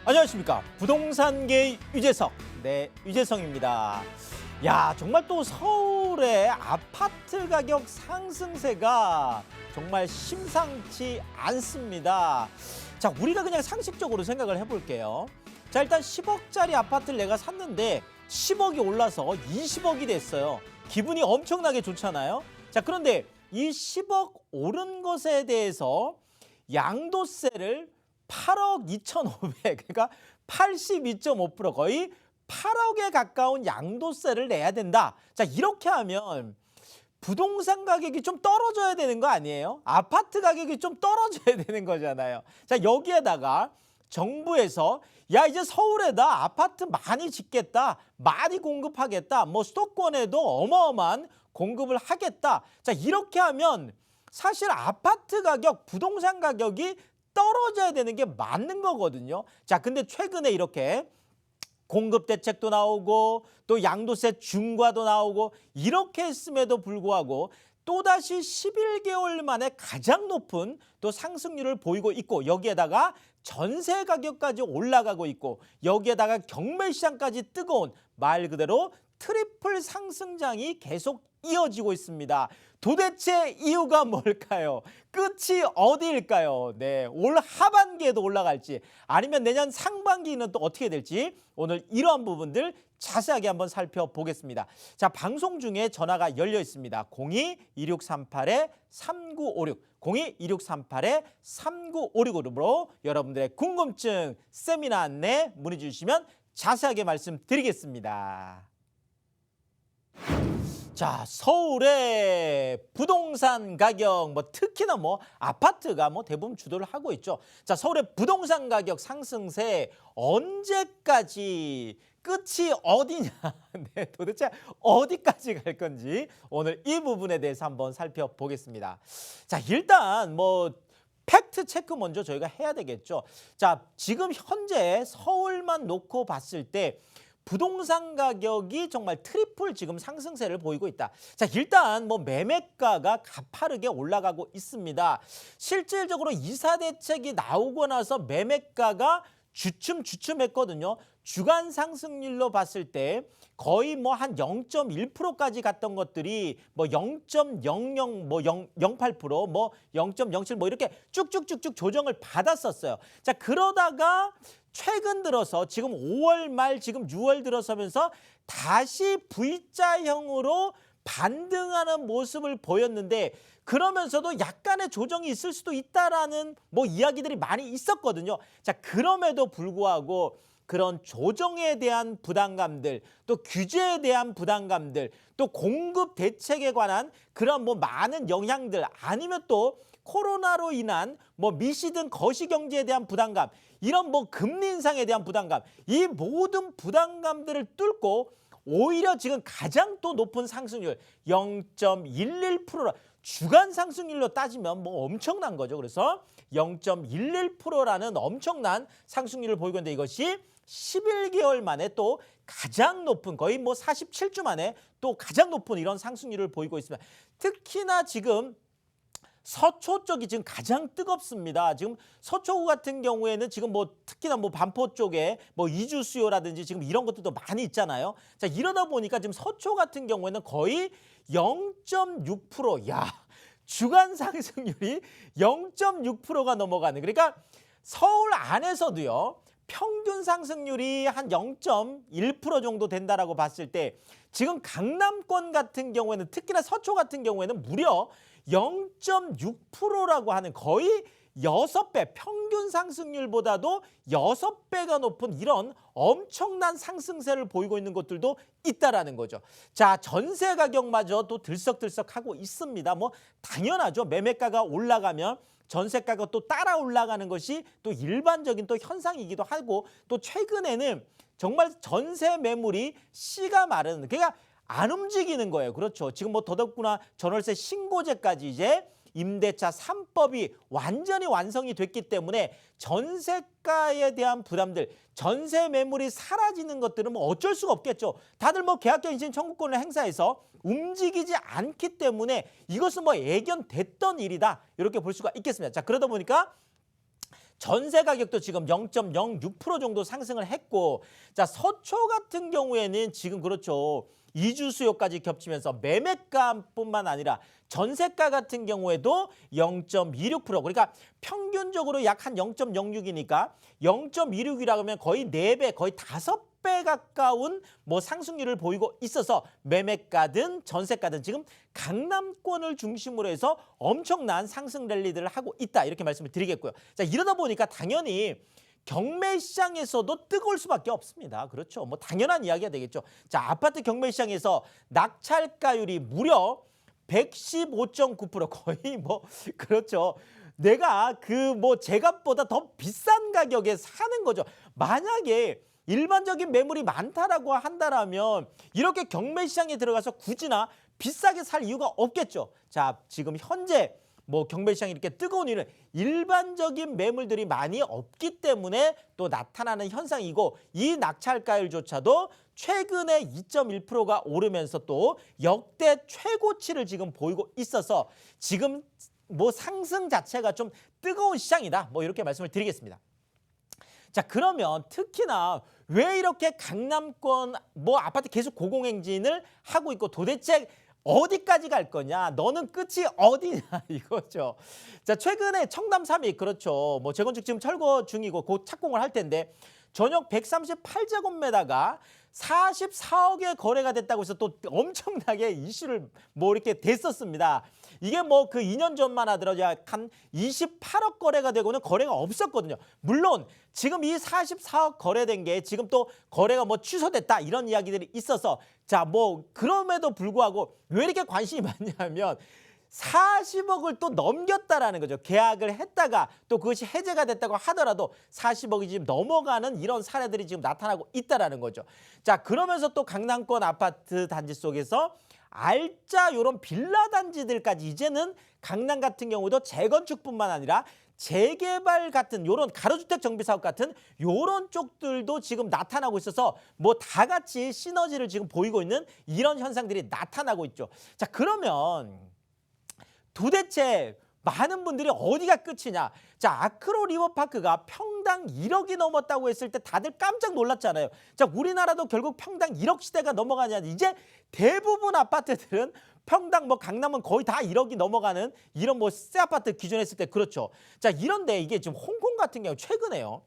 안녕하십니까. 부동산계의 유재석, 네, 유재성입니다. 야, 정말 또 서울의 아파트 가격 상승세가 정말 심상치 않습니다. 자, 우리가 그냥 상식적으로 생각을 해볼게요. 자, 일단 10억짜리 아파트를 내가 샀는데 10억이 올라서 20억이 됐어요. 기분이 엄청나게 좋잖아요. 자, 그런데 이 10억 오른 것에 대해서 양도세를 8억 2,500, 그러니까 82.5%, 거의 8억에 가까운 양도세를 내야 된다. 자, 이렇게 하면 부동산 가격이 좀 떨어져야 되는 거 아니에요? 아파트 가격이 좀 떨어져야 되는 거잖아요. 자, 여기에다가 정부에서 야, 이제 서울에다 아파트 많이 짓겠다, 많이 공급하겠다, 뭐 수도권에도 어마어마한 공급을 하겠다. 자, 이렇게 하면 사실 아파트 가격, 부동산 가격이 떨어져야 되는 게 맞는 거거든요. 자, 근데 최근에 이렇게 공급 대책도 나오고 또 양도세 중과도 나오고 이렇게 했음에도 불구하고 또다시 11개월 만에 가장 높은 또 상승률을 보이고 있고, 여기에다가 전세 가격까지 올라가고 있고, 여기에다가 경매 시장까지 뜨거운 말 그대로 트리플 상승장이 계속 이어지고 있습니다. 도대체 이유가 뭘까요? 끝이 어디일까요? 네, 올 하반기에도 올라갈지 아니면 내년 상반기는 또 어떻게 될지 오늘 이러한 부분들 자세하게 한번 살펴보겠습니다. 자, 방송 중에 전화가 열려 있습니다. 02-2638-3956, 02-2638-3956으로 여러분들의 궁금증, 세미나 안내 문의 주시면 자세하게 말씀드리겠습니다. 자, 서울의 부동산 가격, 특히나 아파트가 대부분 주도를 하고 있죠. 자, 서울의 부동산 가격 상승세 언제까지, 끝이 어디냐, 네, 도대체 어디까지 갈 건지 오늘 이 부분에 대해서 한번 살펴보겠습니다. 자, 일단 팩트 체크 먼저 저희가 해야 되겠죠. 자, 지금 현재 서울만 놓고 봤을 때 부동산 가격이 정말 트리플 지금 상승세를 보이고 있다. 자, 일단 매매가가 가파르게 올라가고 있습니다. 실질적으로 이사 대책이 나오고 나서 매매가가 주춤했거든요. 주간 상승률로 봤을 때 거의 한 0.1%까지 갔던 것들이 0.00, 0.08%, 0.07 이렇게 쭉쭉쭉쭉 조정을 받았었어요. 자, 그러다가 최근 들어서 지금 5월 말, 지금 6월 들어서면서 다시 V자형으로 반등하는 모습을 보였는데, 그러면서도 약간의 조정이 있을 수도 있다라는 이야기들이 많이 있었거든요. 자, 그럼에도 불구하고 그런 조정에 대한 부담감들, 또 규제에 대한 부담감들, 또 공급 대책에 관한 그런 많은 영향들, 아니면 또 코로나로 인한 미시든 거시경제에 대한 부담감, 이런 금리 인상에 대한 부담감, 이 모든 부담감들을 뚫고 오히려 지금 가장 또 높은 상승률 0.11%라, 주간 상승률로 따지면 엄청난 거죠. 그래서 0.11%라는 엄청난 상승률을 보이고 있는데, 이것이 11개월 만에 또 가장 높은, 거의 47주 만에 또 가장 높은 이런 상승률을 보이고 있습니다. 특히나 지금 서초 쪽이 지금 가장 뜨겁습니다. 지금 서초구 같은 경우에는 지금 특히나 반포 쪽에 이주 수요라든지 지금 이런 것들도 많이 있잖아요. 자, 이러다 보니까 지금 서초 같은 경우에는 거의 0.6%, 야, 주간 상승률이 0.6%가 넘어가는, 그러니까 서울 안에서도요, 평균 상승률이 한 0.1% 정도 된다라고 봤을 때, 지금 강남권 같은 경우에는, 특히나 서초 같은 경우에는 무려 0.6%라고 하는, 거의 6배, 평균 상승률보다도 6배가 높은 이런 엄청난 상승세를 보이고 있는 것들도 있다라는 거죠. 자, 전세 가격마저 또 들썩들썩하고 있습니다. 당연하죠. 매매가가 올라가면 전세가가 또 따라 올라가는 것이 또 일반적인 또 현상이기도 하고, 또 최근에는 정말 전세 매물이 씨가 마르는, 그러니까 안 움직이는 거예요. 그렇죠. 지금 더더구나 전월세 신고제까지 이제 임대차 3법이 완전히 완성이 됐기 때문에 전세가에 대한 부담들, 전세 매물이 사라지는 것들은 어쩔 수가 없겠죠. 다들 계약갱신 청구권을 행사해서 움직이지 않기 때문에 이것은 예견됐던 일이다, 이렇게 볼 수가 있겠습니다. 자, 그러다 보니까 전세 가격도 지금 0.06% 정도 상승을 했고, 자, 서초 같은 경우에는 지금 그렇죠. 이주 수요까지 겹치면서 매매가뿐만 아니라 전세가 같은 경우에도 0.26%. 그러니까 평균적으로 약 한 0.06이니까 0.26이라고 하면 거의 4배, 거의 5배 가까운 뭐 상승률을 보이고 있어서 매매가든 전세가든 지금 강남권을 중심으로 해서 엄청난 상승 랠리들을 하고 있다. 이렇게 말씀을 드리겠고요. 자, 이러다 보니까 당연히 경매 시장에서도 뜨거울 수밖에 없습니다. 그렇죠. 뭐 당연한 이야기가 되겠죠. 자, 아파트 경매 시장에서 낙찰가율이 무려 115.9%, 거의 뭐 그렇죠. 내가 그 뭐 제값보다 더 비싼 가격에 사는 거죠. 만약에 일반적인 매물이 많다라고 한다라면 이렇게 경매 시장에 들어가서 굳이나 비싸게 살 이유가 없겠죠. 자, 지금 현재 뭐 경매 시장이 이렇게 뜨거운 이유는 일반적인 매물들이 많이 없기 때문에 또 나타나는 현상이고, 이 낙찰가율조차도 최근에 2.1%가 오르면서 또 역대 최고치를 지금 보이고 있어서 지금 뭐 상승 자체가 좀 뜨거운 시장이다. 뭐 이렇게 말씀을 드리겠습니다. 자, 그러면 특히나 왜 이렇게 강남권 뭐 아파트 계속 고공행진을 하고 있고 도대체 어디까지 갈 거냐? 너는 끝이 어디냐? 이거죠. 자, 최근에 청담 3위, 그렇죠. 뭐 재건축 지금 철거 중이고 곧 착공을 할 텐데 전역 138제곱미터가 44억에 거래가 됐다고 해서 또 엄청나게 이슈를 뭐 이렇게 됐었습니다. 이게 뭐 그 2년 전만 하더라도 약 한 28억 거래가 되고는 거래가 없었거든요. 물론 지금 이 44억 거래된 게 지금 또 거래가 뭐 취소됐다 이런 이야기들이 있어서, 자, 뭐 그럼에도 불구하고 왜 이렇게 관심이 많냐면 40억을 또 넘겼다라는 거죠. 계약을 했다가 또 그것이 해제가 됐다고 하더라도 40억이 지금 넘어가는 이런 사례들이 지금 나타나고 있다라는 거죠. 자, 그러면서 또 강남권 아파트 단지 속에서 알짜 요런 빌라 단지들까지 이제는 강남 같은 경우도 재건축뿐만 아니라 재개발 같은 요런 가로주택 정비 사업 같은 요런 쪽들도 지금 나타나고 있어서 뭐 다 같이 시너지를 지금 보이고 있는 이런 현상들이 나타나고 있죠. 자, 그러면 도대체 많은 분들이 어디가 끝이냐? 자, 아크로 리버파크가 평당 1억이 넘었다고 했을 때 다들 깜짝 놀랐잖아요. 자, 우리나라도 결국 평당 1억 시대가 넘어가냐? 이제 대부분 아파트들은 평당 뭐 강남은 거의 다 1억이 넘어가는 이런 뭐 새 아파트 기준했을 때 그렇죠. 자, 이런데 이게 지금 홍콩 같은 경우 최근에요.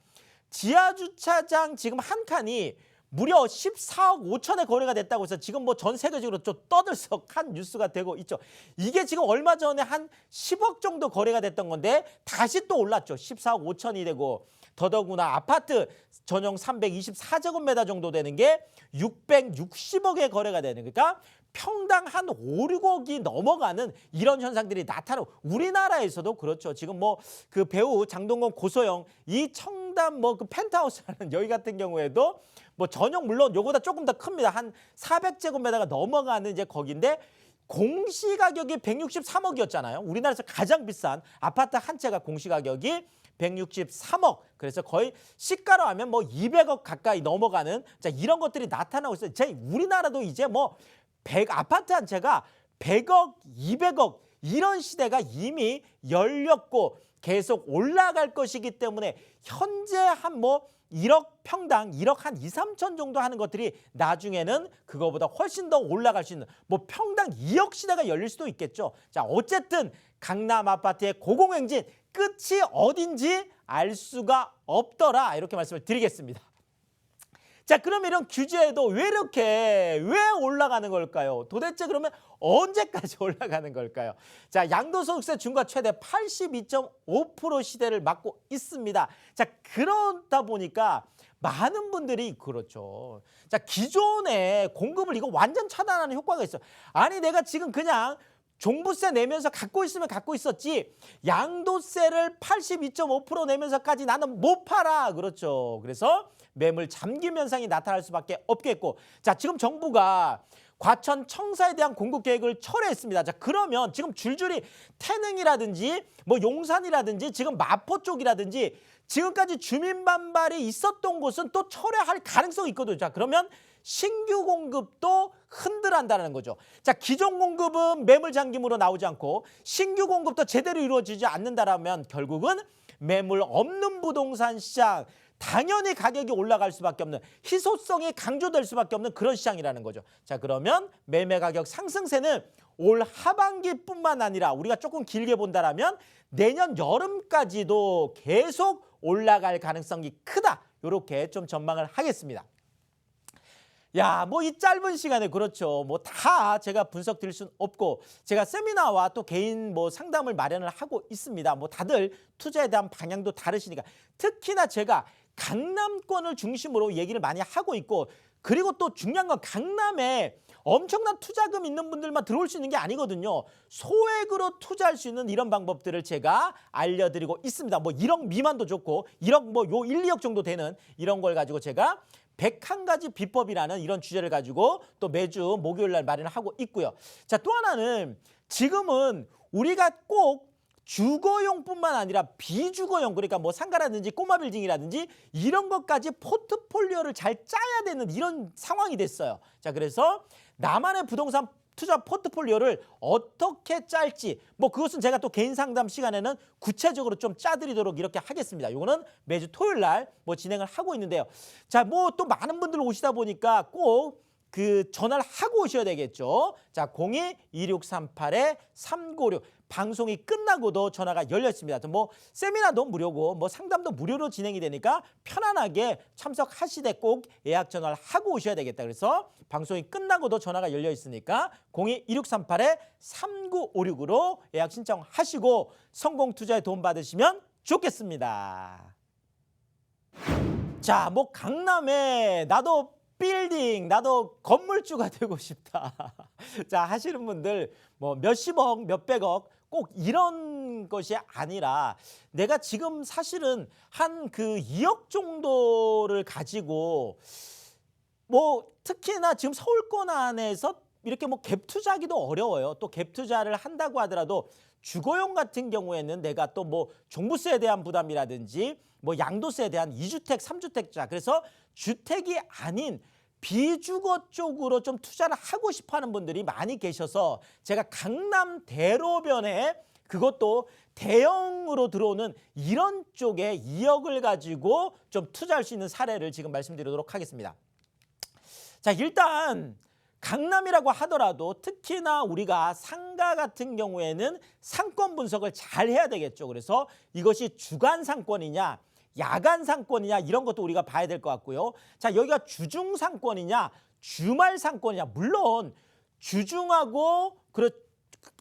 지하 주차장 지금 한 칸이 무려 14억 5천에 거래가 됐다고 해서 지금 뭐 전 세계적으로 좀 떠들썩한 뉴스가 되고 있죠. 이게 지금 얼마 전에 한 10억 정도 거래가 됐던 건데 다시 또 올랐죠. 14억 5천이 되고, 더더구나 아파트 전용 324제곱미터 정도 되는 게 660억에 거래가 되는, 그러니까 평당 한 5, 6억이 넘어가는 이런 현상들이 나타나고, 우리나라에서도 그렇죠. 지금 뭐 그 배우 장동건, 고소영 이 청담 뭐 그 펜트하우스라는 여기 같은 경우에도 뭐 전용 물론 요거보다 조금 더 큽니다. 한 400제곱미터가 넘어가는 이제 거기인데 공시 가격이 163억이었잖아요. 우리나라에서 가장 비싼 아파트 한 채가 공시 가격이 163억. 그래서 거의 시가로 하면 뭐 200억 가까이 넘어가는, 자, 이런 것들이 나타나고 있어요. 제 우리나라도 이제 뭐 아파트 한 채가 100억, 200억 이런 시대가 이미 열렸고 계속 올라갈 것이기 때문에 현재 한 뭐 1억 평당 1억 한 2, 3천 정도 하는 것들이 나중에는 그거보다 훨씬 더 올라갈 수 있는 뭐 평당 2억 시대가 열릴 수도 있겠죠. 자, 어쨌든 강남 아파트의 고공행진 끝이 어딘지 알 수가 없더라, 이렇게 말씀을 드리겠습니다. 자, 그럼 이런 규제도 왜 올라가는 걸까요? 도대체 그러면 언제까지 올라가는 걸까요? 자, 양도소득세 중과 최대 82.5% 시대를 맞고 있습니다. 자, 그러다 보니까 많은 분들이 그렇죠. 자, 기존의 공급을 이거 완전 차단하는 효과가 있어요. 아니, 내가 지금 그냥 종부세 내면서 갖고 있으면 갖고 있었지 양도세를 82.5% 내면서까지 나는 못 팔아. 그렇죠. 그래서 매물 잠김 현상이 나타날 수밖에 없겠고, 자, 지금 정부가 과천 청사에 대한 공급 계획을 철회했습니다. 자, 그러면 지금 줄줄이 태릉이라든지 뭐 용산이라든지 지금 마포 쪽이라든지 지금까지 주민 반발이 있었던 곳은 또 철회할 가능성이 있거든요. 자, 그러면 신규 공급도 흔들한다는 거죠. 자, 기존 공급은 매물 잠김으로 나오지 않고 신규 공급도 제대로 이루어지지 않는다라면 결국은 매물 없는 부동산 시장, 당연히 가격이 올라갈 수밖에 없는, 희소성이 강조될 수밖에 없는 그런 시장이라는 거죠. 자, 그러면 매매 가격 상승세는 올 하반기뿐만 아니라 우리가 조금 길게 본다라면 내년 여름까지도 계속 올라갈 가능성이 크다. 이렇게 좀 전망을 하겠습니다. 야, 뭐 이 짧은 시간에 그렇죠. 뭐 다 제가 분석 드릴 수는 없고, 제가 세미나와 또 개인 뭐 상담을 마련을 하고 있습니다. 뭐 다들 투자에 대한 방향도 다르시니까, 특히나 제가 강남권을 중심으로 얘기를 많이 하고 있고, 그리고 또 중요한 건 강남에 엄청난 투자금 있는 분들만 들어올 수 있는 게 아니거든요. 소액으로 투자할 수 있는 이런 방법들을 제가 알려드리고 있습니다. 뭐 1억 미만도 좋고 1억 뭐 요 1, 2억 정도 되는 이런 걸 가지고 제가 101가지 비법이라는 이런 주제를 가지고 또 매주 목요일 날 마련을 하고 있고요. 자, 또 하나는 지금은 우리가 꼭 주거용뿐만 아니라 비주거용, 그러니까 뭐 상가라든지 꼬마 빌딩이라든지 이런 것까지 포트폴리오를 잘 짜야 되는 이런 상황이 됐어요. 자, 그래서 나만의 부동산 투자 포트폴리오를 어떻게 짤지, 뭐 그것은 제가 또 개인 상담 시간에는 구체적으로 좀 짜드리도록 이렇게 하겠습니다. 이거는 매주 토요일 날 뭐 진행을 하고 있는데요. 자, 뭐 또 많은 분들 오시다 보니까 꼭 그 전화를 하고 오셔야 되겠죠. 자, 02-2638-3956 방송이 끝나고도 전화가 열려 있습니다. 뭐 세미나도 무료고 뭐 상담도 무료로 진행이 되니까 편안하게 참석하시되 꼭 예약 전화를 하고 오셔야 되겠다. 그래서 방송이 끝나고도 전화가 열려 있으니까 02-2638-3956으로 예약 신청하시고 성공 투자에 도움 받으시면 좋겠습니다. 자, 뭐 강남에 나도 빌딩, 나도 건물주가 되고 싶다. 자, 하시는 분들 뭐 몇십억, 몇백억 꼭 이런 것이 아니라 내가 지금 사실은 한 그 2억 정도를 가지고 뭐 특히나 지금 서울권 안에서 이렇게 뭐 갭 투자하기도 어려워요. 또 갭 투자를 한다고 하더라도 주거용 같은 경우에는 내가 또 뭐 종부세에 대한 부담이라든지 뭐 양도세에 대한 2주택, 3주택자, 그래서 주택이 아닌 비주거 쪽으로 좀 투자를 하고 싶어 하는 분들이 많이 계셔서 제가 강남 대로변에 그것도 대형으로 들어오는 이런 쪽에 2억을 가지고 좀 투자할 수 있는 사례를 지금 말씀드리도록 하겠습니다. 자, 일단 강남이라고 하더라도 특히나 우리가 상가 같은 경우에는 상권 분석을 잘 해야 되겠죠. 그래서 이것이 주간 상권이냐 야간 상권이냐 이런 것도 우리가 봐야 될 것 같고요. 자, 여기가 주중 상권이냐 주말 상권이냐, 물론 주중하고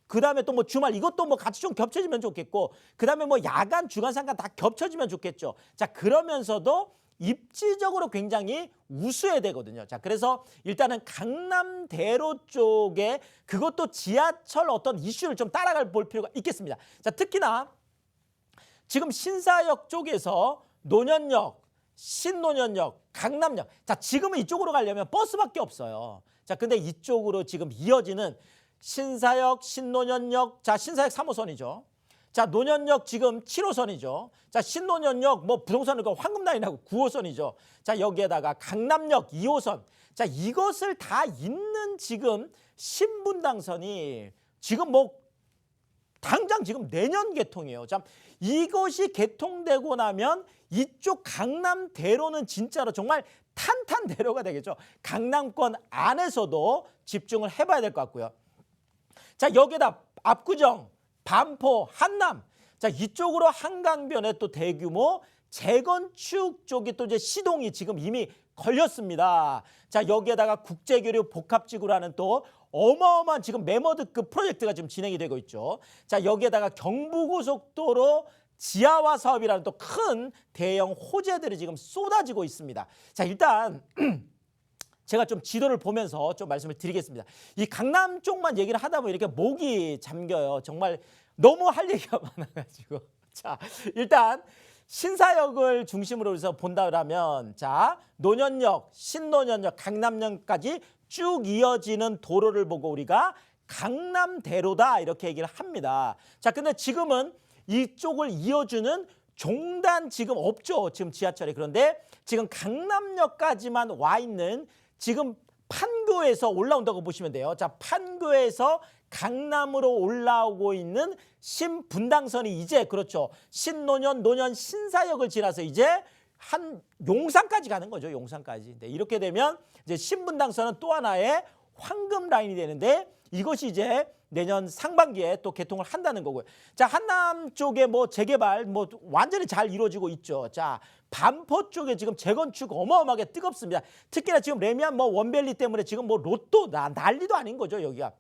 그다음에 또 뭐 주말 이것도 뭐 같이 좀 겹쳐지면 좋겠고, 그다음에 뭐 야간 주간 상권 다 겹쳐지면 좋겠죠. 자, 그러면서도 입지적으로 굉장히 우수해야 되거든요. 자, 그래서 일단은 강남대로 쪽에 그것도 지하철 어떤 이슈를 좀 따라갈 볼 필요가 있겠습니다. 자, 특히나 지금 신사역 쪽에서 노년역, 신노년역, 강남역. 자, 지금은 이쪽으로 가려면 버스밖에 없어요. 자, 근데 이쪽으로 지금 이어지는 신사역, 신노년역, 자, 신사역 3호선이죠. 자, 노년역 지금 7호선이죠. 자, 신노년역 뭐 부동산을 황금라인하고 9호선이죠. 자, 여기에다가 강남역 2호선. 자, 이것을 다 잇는 지금 신분당선이 지금 뭐 당장 지금 내년 개통이에요. 참, 이것이 개통되고 나면 이쪽 강남대로는 진짜로 정말 탄탄대로가 되겠죠. 강남권 안에서도 집중을 해봐야 될 것 같고요. 자, 여기에다 압구정, 반포, 한남. 자, 이쪽으로 한강변에 또 대규모 재건축 쪽이 또 이제 시동이 지금 이미 걸렸습니다. 자, 여기에다가 국제교류 복합지구라는 또 어마어마한 지금 메머드급 프로젝트가 지금 진행이 되고 있죠. 자, 여기에다가 경부고속도로 지하화 사업이라는 또 큰 대형 호재들이 지금 쏟아지고 있습니다. 자, 일단 제가 좀 지도를 보면서 좀 말씀을 드리겠습니다. 이 강남 쪽만 얘기를 하다 보면 이렇게 목이 잠겨요. 정말 너무 할 얘기가 많아가지고. 자, 일단 신사역을 중심으로 해서 본다면, 자, 노년역, 신노년역, 강남역까지 쭉 이어지는 도로를 보고 우리가 강남대로다 이렇게 얘기를 합니다. 자, 근데 지금은 이쪽을 이어주는 종단 지금 없죠. 지금 지하철이. 그런데 지금 강남역까지만 와 있는 지금 판교에서 올라온다고 보시면 돼요. 자, 판교에서 강남으로 올라오고 있는 신분당선이 이제 그렇죠. 신노년, 노년, 신사역을 지나서 이제 한 용산까지 가는 거죠. 용산까지. 네, 이렇게 되면 이제 신분당선은 또 하나의 황금 라인이 되는데 이것이 이제 내년 상반기에 또 개통을 한다는 거고요. 자, 한남 쪽에 뭐 재개발 뭐 완전히 잘 이루어지고 있죠. 자, 반포 쪽에 지금 재건축 어마어마하게 뜨겁습니다. 특히나 지금 레미안 뭐 원밸리 때문에 지금 뭐 로또 난리도 아닌 거죠, 여기가.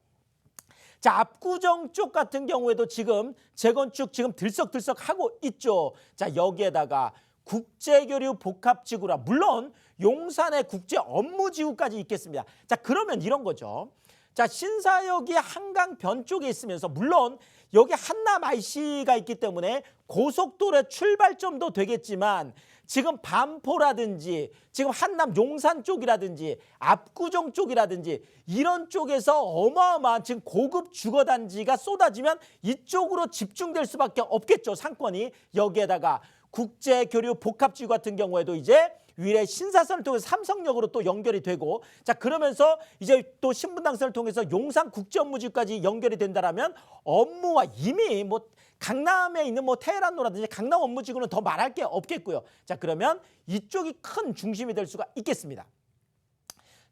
자, 압구정 쪽 같은 경우에도 지금 재건축 지금 들썩들썩 하고 있죠. 자, 여기에다가 국제교류 복합지구라 물론 용산의 국제 업무지구까지 있겠습니다. 자, 그러면 이런 거죠. 자, 신사역이 한강변 쪽에 있으면서 물론 여기 한남 IC가 있기 때문에 고속도로의 출발점도 되겠지만 지금 반포라든지 지금 한남 용산 쪽이라든지 압구정 쪽이라든지 이런 쪽에서 어마어마한 지금 고급 주거단지가 쏟아지면 이쪽으로 집중될 수밖에 없겠죠. 상권이. 여기에다가 국제교류 복합지구 같은 경우에도 이제 위례 신사선을 통해서 삼성역으로 또 연결이 되고 자 그러면서 이제 또 신분당선을 통해서 용산 국제업무지구까지 연결이 된다라면 업무와 이미 뭐 강남에 있는 뭐 테헤란로라든지 강남 업무지구는 더 말할 게 없겠고요. 자 그러면 이쪽이 큰 중심이 될 수가 있겠습니다.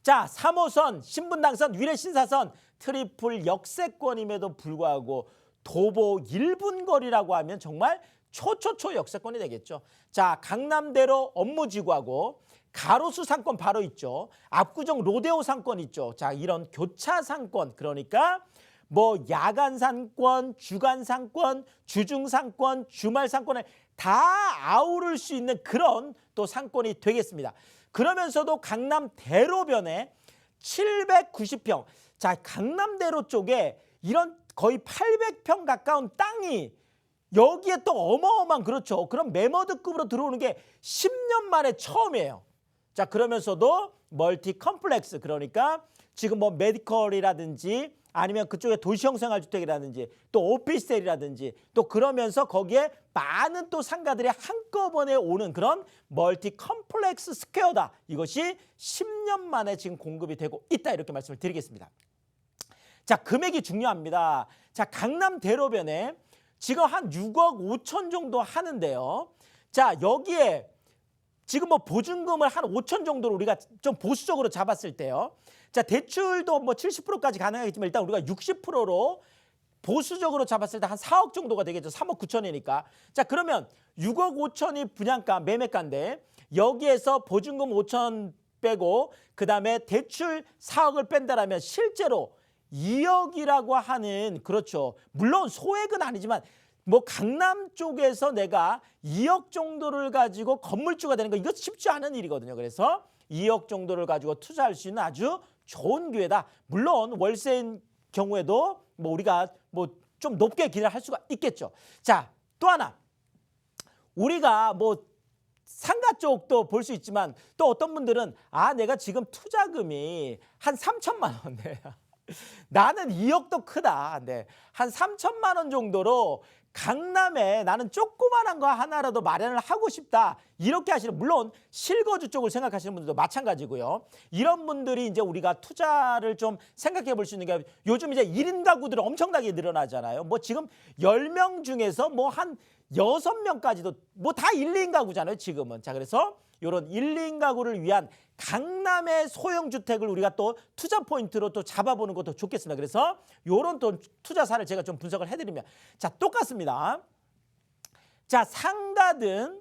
자 3호선 신분당선 위례 신사선 트리플 역세권임에도 불구하고 도보 1분 거리라고 하면 정말 초초초 역세권이 되겠죠. 자, 강남대로 업무지구하고 가로수 상권 바로 있죠. 압구정 로데오 상권 있죠. 자, 이런 교차 상권 그러니까 뭐 야간 상권, 주간 상권, 주중 상권, 주말 상권을 다 아우를 수 있는 그런 또 상권이 되겠습니다. 그러면서도 강남 대로변에 790평. 자, 강남대로 쪽에 이런 거의 800평 가까운 땅이 여기에 또 어마어마한 그렇죠. 그럼 매머드급으로 들어오는 게 10년 만에 처음이에요. 자 그러면서도 멀티 컴플렉스 그러니까 지금 뭐 메디컬이라든지 아니면 그쪽에 도시형 생활주택이라든지 또 오피스텔이라든지 또 그러면서 거기에 많은 또 상가들이 한꺼번에 오는 그런 멀티 컴플렉스 스퀘어다. 이것이 10년 만에 지금 공급이 되고 있다. 이렇게 말씀을 드리겠습니다. 자 금액이 중요합니다. 자 강남 대로변에 지금 한 6억 5천 정도 하는데요. 자 여기에 지금 뭐 보증금을 한 5천 정도로 우리가 좀 보수적으로 잡았을 때요. 자 대출도 뭐 70%까지 가능하겠지만 일단 우리가 60%로 보수적으로 잡았을 때 한 4억 정도가 되겠죠. 3억 9천이니까. 자 그러면 6억 5천이 분양가 매매가인데 여기에서 보증금 5천 빼고 그다음에 대출 4억을 뺀다라면 실제로 2억이라고 하는 그렇죠. 물론 소액은 아니지만 뭐 강남 쪽에서 내가 2억 정도를 가지고 건물주가 되는 거 이거 쉽지 않은 일이거든요. 그래서 2억 정도를 가지고 투자할 수 있는 아주 좋은 기회다. 물론 월세인 경우에도 뭐 우리가 뭐 좀 높게 기대할 수가 있겠죠. 자, 또 하나 우리가 뭐 상가 쪽도 볼 수 있지만 또 어떤 분들은 아 내가 지금 투자금이 한 3천만 원 네. 나는 2억도 크다. 네. 한 3천만 원 정도로 강남에 나는 조그만한 거 하나라도 마련을 하고 싶다. 이렇게 하시는 물론 실거주 쪽을 생각하시는 분들도 마찬가지고요. 이런 분들이 이제 우리가 투자를 좀 생각해 볼 수 있는 게 요즘 이제 1인 가구들이 엄청나게 늘어나잖아요. 뭐 지금 10명 중에서 뭐 한 6명까지도 뭐 다 1, 2인 가구잖아요, 지금은. 자, 그래서 이런 1, 2인 가구를 위한 강남의 소형 주택을 우리가 또 투자 포인트로 또 잡아보는 것도 좋겠습니다. 그래서 이런 또 투자 사를 제가 좀 분석을 해드리면 자 똑같습니다. 자 상가든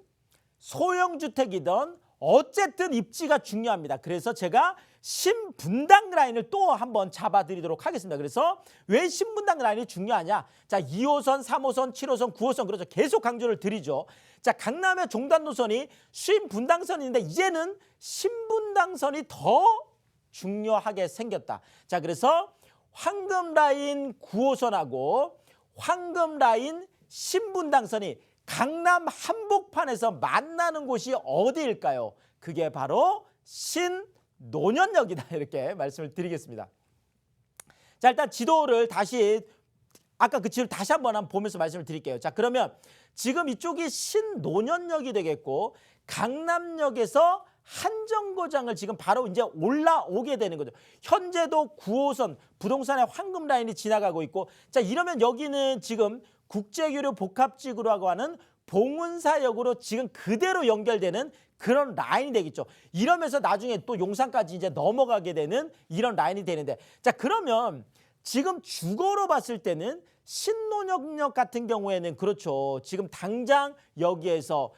소형 주택이든 어쨌든 입지가 중요합니다. 그래서 제가 신분당 라인을 또 한번 잡아드리도록 하겠습니다. 그래서 왜 신분당 라인이 중요하냐? 자 2호선, 3호선, 7호선, 9호선 그렇죠. 계속 강조를 드리죠. 자 강남의 종단 노선이 신분당선인데 이제는 신분당선이 더 중요하게 생겼다. 자 그래서 황금 라인 9호선하고 황금 라인 신분당선이 강남 한복판에서 만나는 곳이 어디일까요? 그게 바로 신노년역이다. 이렇게 말씀을 드리겠습니다. 자 일단 지도를 다시 아까 그 지도를 다시 한번 보면서 말씀을 드릴게요. 자 그러면 지금 이쪽이 신노년역이 되겠고 강남역에서 한정거장을 지금 바로 이제 올라오게 되는 거죠. 현재도 9호선 부동산의 황금 라인이 지나가고 있고, 자 이러면 여기는 지금 국제교류 복합지구라고 하는 봉은사역으로 지금 그대로 연결되는 그런 라인이 되겠죠. 이러면서 나중에 또 용산까지 이제 넘어가게 되는 이런 라인이 되는데, 자 그러면 지금 주거로 봤을 때는 신논현역 같은 경우에는 그렇죠. 지금 당장 여기에서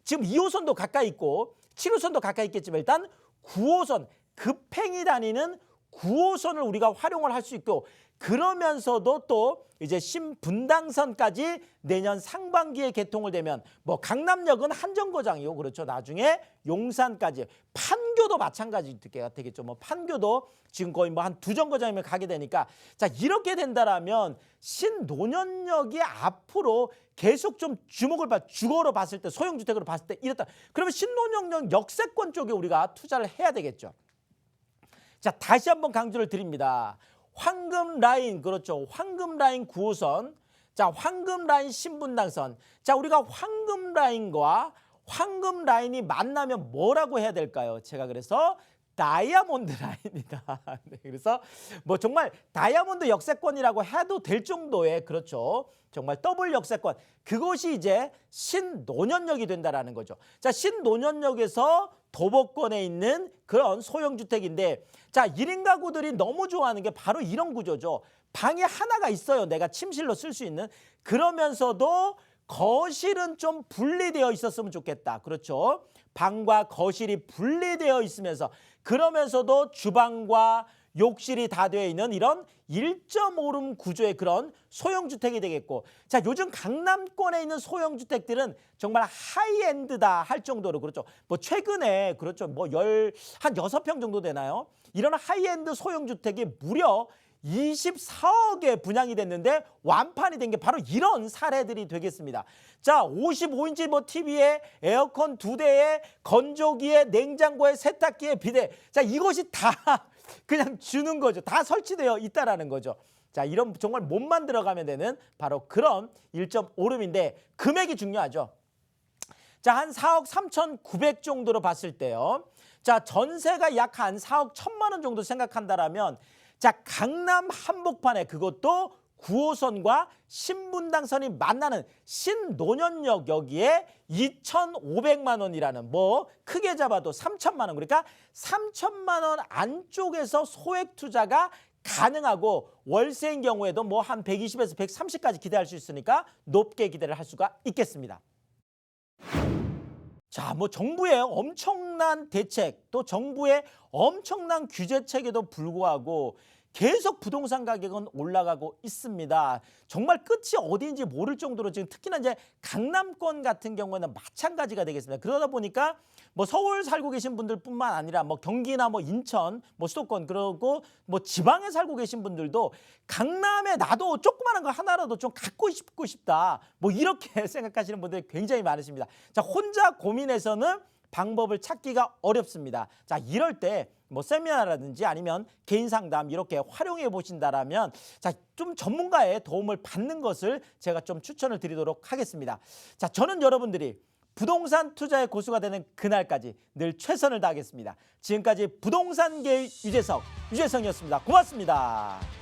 지금 2호선도 가까이 있고 7호선도 가까이 있겠지만 일단 9호선 급행이 다니는 9호선을 우리가 활용을 할 수 있고, 그러면서도 또 이제 신분당선까지 내년 상반기에 개통을 되면 뭐 강남역은 한정거장이요. 그렇죠. 나중에 용산까지, 판교도 마찬가지가 되겠죠. 뭐 판교도 지금 거의 뭐 한 2정거장이면 가게 되니까, 자 이렇게 된다라면 신논현역이 앞으로 계속 좀 주목을 주거로 봤을 때, 소형주택으로 봤을 때 이랬다. 그러면 신논현역 역세권 쪽에 우리가 투자를 해야 되겠죠. 자 다시 한번 강조를 드립니다. 황금 라인, 그렇죠. 황금 라인 9호선. 자, 황금 라인 신분당선. 자, 우리가 황금 라인과 황금 라인이 만나면 뭐라고 해야 될까요? 제가 그래서 다이아몬드 라인이다. 네, 그래서 뭐 정말 다이아몬드 역세권이라고 해도 될 정도의, 그렇죠. 정말 더블 역세권. 그것이 이제 신논현역이 된다라는 거죠. 자, 신논현역에서 도보권에 있는 그런 소형주택인데, 자 1인 가구들이 너무 좋아하는 게 바로 이런 구조죠. 방이 하나가 있어요. 내가 침실로 쓸 수 있는. 그러면서도 거실은 좀 분리되어 있었으면 좋겠다. 그렇죠. 방과 거실이 분리되어 있으면서, 그러면서도 주방과 욕실이 다 되어 있는 이런 1.5룸 구조의 그런 소형주택이 되겠고, 자 요즘 강남권에 있는 소형주택들은 정말 하이엔드다 할 정도로, 그렇죠. 뭐 최근에 그렇죠. 뭐 한 6평 정도 되나요? 이런 하이엔드 소형주택이 무려 24억에 분양이 됐는데 완판이 된 게 바로 이런 사례들이 되겠습니다. 자 55인치 뭐 TV에 에어컨 2대에 건조기에 냉장고에 세탁기에 비대, 자 이것이 다 그냥 주는 거죠. 다 설치되어 있다라는 거죠. 자 이런 정말 몸만 들어가면 되는 바로 그런 1.5룸인데 금액이 중요하죠. 자 한 4억 3,900 정도로 봤을 때요. 자 전세가 약 한 4억 1천만 원 정도 생각한다라면, 자 강남 한복판에, 그것도 9호선과 신분당선이 만나는 신논현역, 여기에 2,500만 원이라는, 뭐 크게 잡아도 3천만 원, 그러니까 3천만 원 안쪽에서 소액 투자가 가능하고, 월세인 경우에도 뭐 한 120에서 130까지 기대할 수 있으니까 높게 기대를 할 수가 있겠습니다. 자, 뭐 정부의 엄청난 대책, 또 정부의 엄청난 규제책에도 불구하고 계속 부동산 가격은 올라가고 있습니다. 정말 끝이 어디인지 모를 정도로 지금 특히나 이제 강남권 같은 경우에는 마찬가지가 되겠습니다. 그러다 보니까 뭐 서울 살고 계신 분들뿐만 아니라 뭐 경기나 뭐 인천, 뭐 수도권, 그리고 뭐 지방에 살고 계신 분들도 강남에 나도 조그마한 거 하나라도 좀 갖고 싶다, 뭐 이렇게 생각하시는 분들이 굉장히 많으십니다. 자, 혼자 고민해서는 방법을 찾기가 어렵습니다. 자, 이럴 때 뭐 세미나라든지 아니면 개인 상담 이렇게 활용해 보신다라면, 자, 좀 전문가의 도움을 받는 것을 제가 좀 추천을 드리도록 하겠습니다. 자, 저는 여러분들이 부동산 투자의 고수가 되는 그날까지 늘 최선을 다하겠습니다. 지금까지 부동산계의 유재성이었습니다. 고맙습니다.